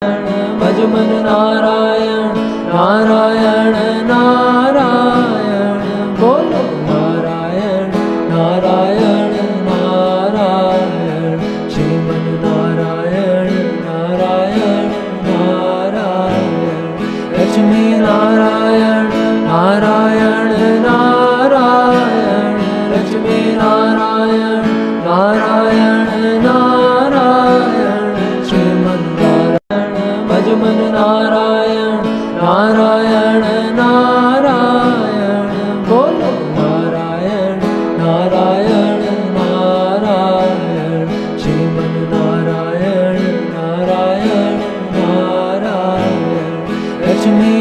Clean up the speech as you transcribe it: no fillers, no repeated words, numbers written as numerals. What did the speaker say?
ભજ મન નારાયણ નારાયણ નારાયણ બોલો નારાયણ નારાયણ નારાયણ શ્રીમન નારાયણ નારાયણ નારાયણ લક્ષ્મી નારાયણ નારાયણ નારાયણ લક્ષ્મી નારાયણ નારાયણ નારાયણ શ્રીમન ભજ મન નારાયણ નારાયણ નારાયણ બોલો નારાયણ નારાયણ નારાયણ શ્રીમન નારાયણ નારાયણ નારાયણ લક્ષ્મી